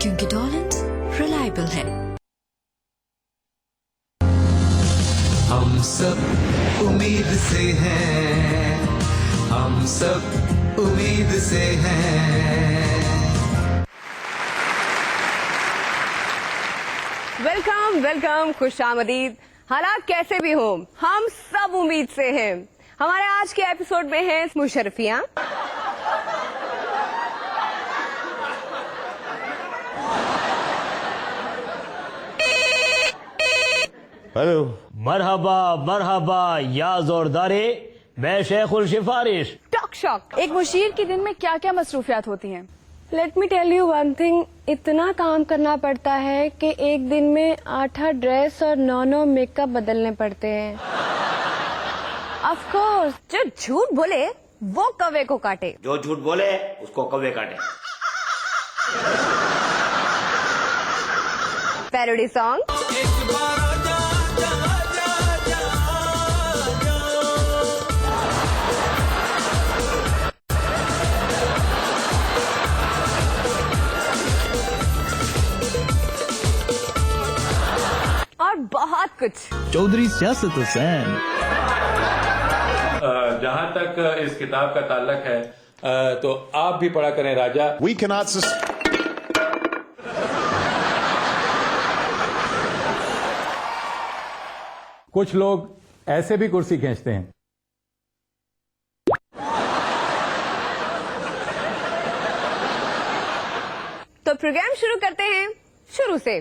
क्योंकि डॉलेंस रिलायबल है। हम सब उम्मीद से हैं, हम सब उम्मीद से हैं। वेलकम वेलकम, खुश आमदीद। हालात कैसे भी हों, हम सब उम्मीद से हैं। हमारे आज के एपिसोड में है मुशर्रफियाँ, हेलो, मरहबा मरहबा या जोरदारे, मैं शेखुल सिफारिश। Talk shock. एक मुशीर के दिन में क्या क्या मसरूफियात होती हैं? Let me tell you one thing, इतना काम करना पड़ता है कि एक दिन में 8 ड्रेस और 9 मेकअप बदलने पड़ते हैं। ऑफ कोर्स, जो झूठ बोले वो कौवे को काटे। जो झूठ बोले उसको कौवे काटे। Parody song. और बहुत कुछ। चौधरी सियासत हुसैन। जहाँ तक इस किताब का ताल्लुक है तो आप भी पढ़ा करें राजा। We cannot कुछ लोग ऐसे भी कुर्सी खींचते हैं। तो प्रोग्राम शुरू करते हैं शुरू से।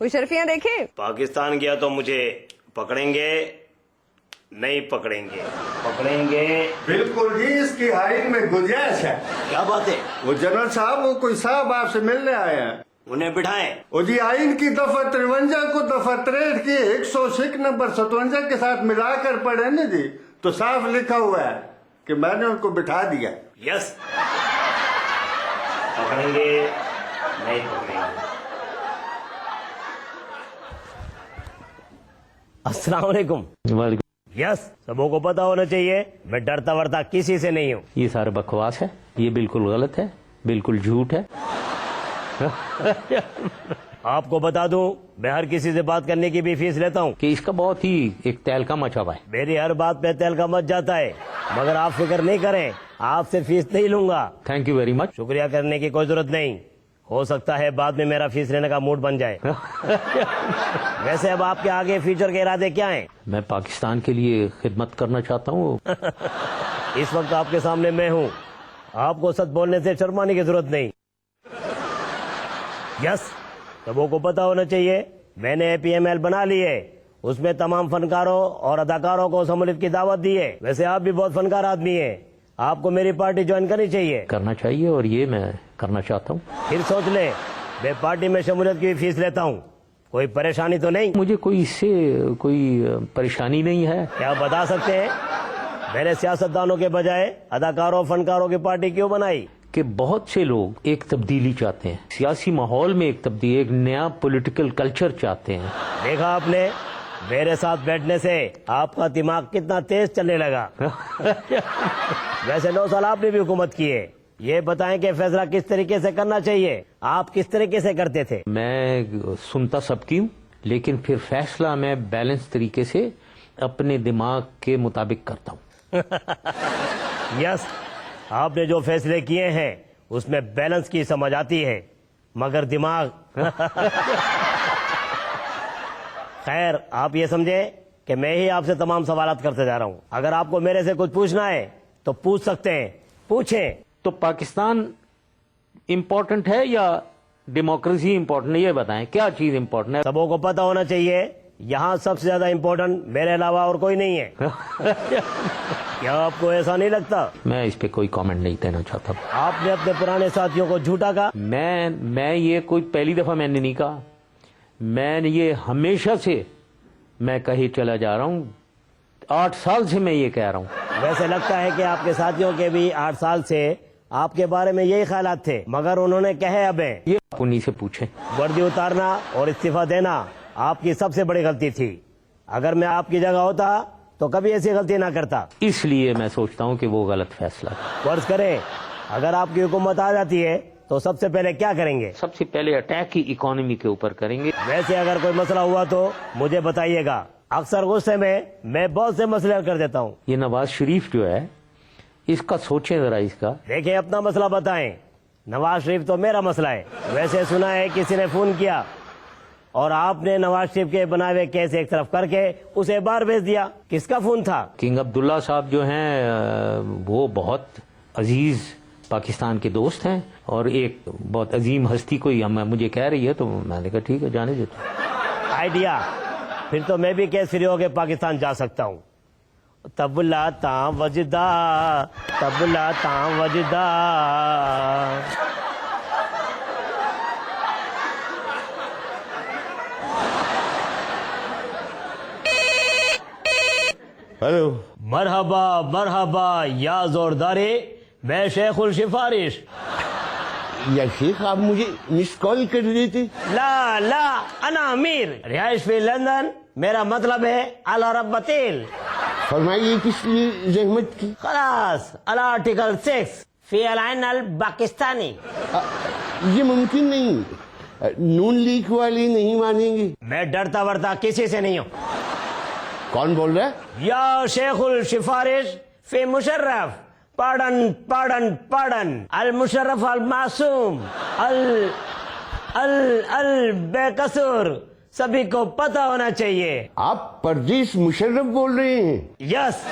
मुशर्रफियाँ देखें। पाकिस्तान गया तो मुझे पकड़ेंगे नहीं पकड़ेंगे, पकड़ेंगे। बिल्कुल जी, इसकी आइन में गुंजाइश है। क्या बात है? वो जनरल साहब, वो कोई साहब आपसे मिलने आए हैं। उन्हें बिठाएं। वो जी आइन की दफा 53 को दफा 63 की 106 नंबर 57 के साथ मिलाकर पढ़े ना जी, तो साफ लिखा हुआ है कि मैंने उनको बिठा दिया। यस, पकड़ेंगे नहीं पकड़ेंगे। अस्सलाम वालेकुम। यस, सबों को पता होना चाहिए मैं डरता वरता किसी से नहीं हूँ। ये सारा बकवास है, ये बिल्कुल गलत है, बिल्कुल झूठ है। आपको बता दूं, मैं हर किसी से बात करने की भी फीस लेता हूँ कि इसका बहुत ही एक तहलका मचा हुआ है। मेरी हर बात पे तहलका मच जाता है, मगर आप फिक्र नहीं करें, आपसे फीस नहीं लूंगा। Thank you very much. शुक्रिया करने की कोई जरूरत नहीं, हो सकता है बाद में मेरा फीस लेने का मूड बन जाए। वैसे अब आपके आगे फ्यूचर के इरादे क्या हैं? मैं पाकिस्तान के लिए खिदमत करना चाहता हूँ। इस वक्त आपके सामने मैं हूँ, आपको सच बोलने से शर्माने की जरूरत नहीं। यस, सबों को पता होना चाहिए मैंने APML बना ली है, उसमें तमाम फनकारों और अदाकारों को शमूलियत की दावत दी है। वैसे आप भी बहुत फनकार आदमी हैं, आपको मेरी पार्टी ज्वाइन करनी चाहिए। करना चाहिए, और ये मैं करना चाहता हूँ। फिर सोच ले, मैं पार्टी में शमूलियत की फीस लेता हूँ, कोई परेशानी तो नहीं? मुझे कोई इससे कोई परेशानी नहीं है। क्या बता सकते हैं मैंने सियासतदानों के बजाय अदाकारों फनकारों की पार्टी क्यों बनाई? कि बहुत से लोग एक तब्दीली चाहते हैं, सियासी माहौल में एक तब्दीली, एक नया पॉलिटिकल कल्चर चाहते हैं। देखा आपने, मेरे साथ बैठने से आपका दिमाग कितना तेज चलने लगा। वैसे 9 साल आपने भी हुकूमत की है, ये बताएं कि फैसला किस तरीके से करना चाहिए, आप किस तरीके से करते थे? मैं सुनता सबकी हूँ, लेकिन फिर फैसला मैं बैलेंस तरीके से अपने दिमाग के मुताबिक करता हूँ। यस, आपने जो फैसले किए हैं उसमें बैलेंस की समझ आती है, मगर दिमाग। खैर, आप ये समझे कि मैं ही आपसे तमाम सवालात करते जा रहा हूँ। अगर आपको मेरे से कुछ पूछना है तो पूछ सकते हैं, पूछें। तो पाकिस्तान इम्पोर्टेंट है या डेमोक्रेसी इम्पोर्टेंट है, ये बताएं, क्या चीज इम्पोर्टेंट है? सबों को पता होना चाहिए यहाँ सबसे ज्यादा इम्पोर्टेंट मेरे अलावा और कोई नहीं है। क्या आपको ऐसा नहीं लगता? मैं इस पे कोई कमेंट नहीं देना चाहता। आपने अपने पुराने साथियों को झूठा कहा। मैं ये कोई पहली दफा मैंने नहीं कहा, मैं ये हमेशा से मैं कही चला जा रहा हूँ, 8 साल से मैं ये कह रहा हूँ। वैसे लगता है कि आपके साथियों के भी 8 साल से आपके बारे में यही ख्यालात थे, मगर उन्होंने कहे अब ये उन्हीं से पूछे। वर्दी उतारना और इस्तीफा देना आपकी सबसे बड़ी गलती थी। अगर मैं आपकी जगह होता तो कभी ऐसी गलती ना करता। इसलिए मैं सोचता हूँ कि वो गलत फैसला। फर्ज करें अगर आपकी हुकूमत आ जाती है تو سب سے پہلے کیا کریں گے؟ سب سے پہلے اٹیک ہی اکانومی کے اوپر کریں گے. ویسے اگر کوئی مسئلہ ہوا تو مجھے بتائیے گا. اکثر غصے میں بہت سے مسئلے حل کر دیتا ہوں. یہ نواز شریف جو ہے اس کا سوچیں ذرا. اس کا دیکھیں اپنا مسئلہ بتائیں. نواز شریف تو میرا مسئلہ ہے. ویسے سنا ہے کسی نے فون کیا اور آپ نے نواز شریف کے بنائے ہوئے کیس ایک طرف کر کے اسے باہر بھیج دیا. کس کا فون تھا؟ کنگ عبداللہ صاحب جو ہیں وہ بہت عزیز پاکستان کے دوست ہیں اور ایک بہت عظیم ہستی کوئی مجھے کہہ رہی ہے تو میں نے کہا ٹھیک ہے جانے دیتا. آئیڈیا. پھر تو میں بھی کیس فری ہو کے پاکستان جا سکتا ہوں. تبلا تا وجدا تبلا تا وجدا. ہلو. مرحبا مرحبا یا زوردارے، میں شیخ السفارش. یا شیخ آپ مجھے مس کال کر دیتے. لا لا انا امیر، رہائش فی لندن، میرا مطلب ہے اعلی ربتیل. فرمائیے کس لیے زحمت کی؟ خلاص آرٹیکل 6 فی العین الپاکستانی. یہ ممکن نہیں. نون لیگ والے نہیں مانیں گے. میں ڈرتا ورتا کسی سے نہیں ہوں. کون بول رہا ہے؟ یا شیخ السفارش فی مشرف. Pardon pardon pardon. المشرف المعصوم ال بے قصور. سبھی کو پتہ ہونا چاہیے. آپ پردیس مشرف بول رہے ہیں؟ یس.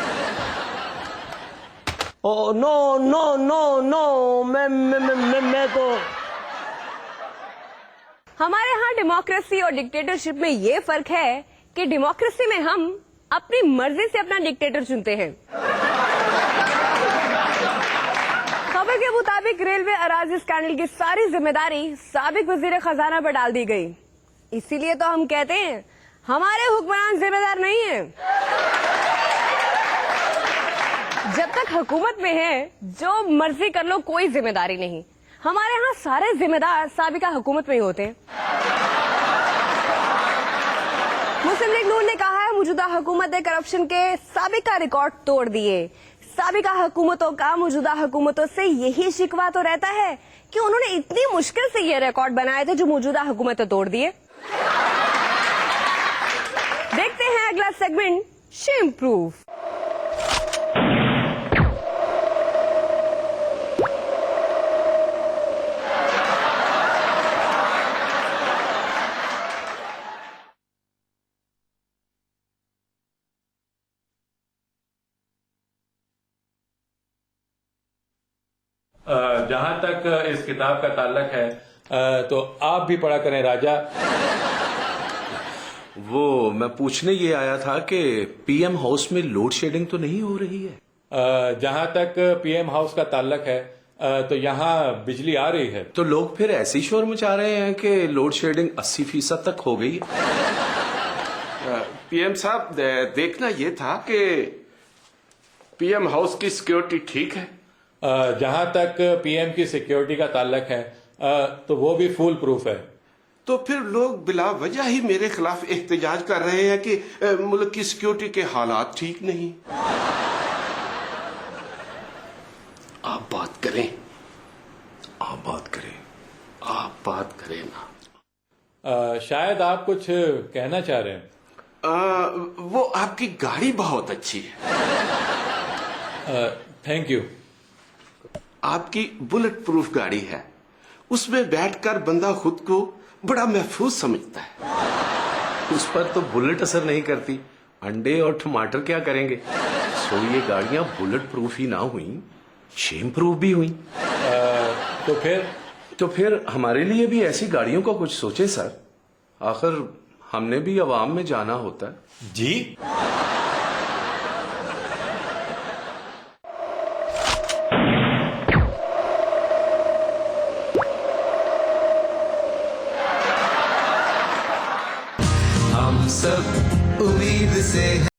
او نو نو نو نو میں تو ہمارے ہاں ڈیموکریسی اور ڈکٹیٹرشپ میں یہ فرق ہے کہ ڈیموکریسی میں ہم اپنی مرضی سے اپنا ڈکٹیٹر چنتے ہیں. خبر کے مطابق ریلوے اراضی اسکینڈل کی ساری ذمہ داری سابق وزیر خزانہ پر ڈال دی گئی. اسی لیے تو ہم کہتے ہیں ہمارے حکمران ذمہ دار نہیں ہیں. جب تک حکومت میں ہے جو مرضی کر لو کوئی ذمہ داری نہیں. ہمارے ہاں سارے ذمہ دار سابقہ حکومت میں ہی ہوتے ہیں. مسلم لیگ نون نے کہا ہے موجودہ حکومت نے کرپشن کے سابقہ ریکارڈ توڑ دیے. سابقہ حکومتوں کا موجودہ حکومتوں سے یہی شکوہ تو رہتا ہے کہ انہوں نے اتنی مشکل سے یہ ریکارڈ بنائے تھے جو موجودہ حکومتیں توڑ دیے. دیکھتے ہیں اگلا سیگمنٹ شیم پروف. جہاں تک اس کتاب کا تعلق ہے تو آپ بھی پڑھا کریں راجہ. وہ میں پوچھنے یہ آیا تھا کہ پی ایم ہاؤس میں لوڈ شیڈنگ تو نہیں ہو رہی ہے؟ جہاں تک پی ایم ہاؤس کا تعلق ہے تو یہاں بجلی آ رہی ہے. تو لوگ پھر ایسی شور مچا رہے ہیں کہ لوڈ شیڈنگ 80% تک ہو گئی. پی ایم صاحب دیکھنا یہ تھا کہ پی ایم ہاؤس کی سیکیورٹی ٹھیک ہے. جہاں تک پی ایم کی سیکیورٹی کا تعلق ہے تو وہ بھی فول پروف ہے. تو پھر لوگ بلا وجہ ہی میرے خلاف احتجاج کر رہے ہیں کہ ملک کی سیکیورٹی کے حالات ٹھیک نہیں. آپ بات کریں نا. شاید آپ کچھ کہنا چاہ رہے ہیں. وہ آپ کی گاڑی بہت اچھی ہے. Thank you. آپ کی بلٹ پروف گاڑی ہے. اس میں بیٹھ کر بندہ خود کو بڑا محفوظ سمجھتا ہے. اس پر تو بلٹ اثر نہیں کرتی. انڈے اور ٹماٹر کیا کریں گے؟ سو یہ گاڑیاں بلٹ پروف ہی نہ ہوئیں، شیم پروف بھی ہوئیں. تو پھر ہمارے لیے بھی ایسی گاڑیوں کا کچھ سوچے سر. آخر ہم نے بھی عوام میں جانا ہوتا ہے. جی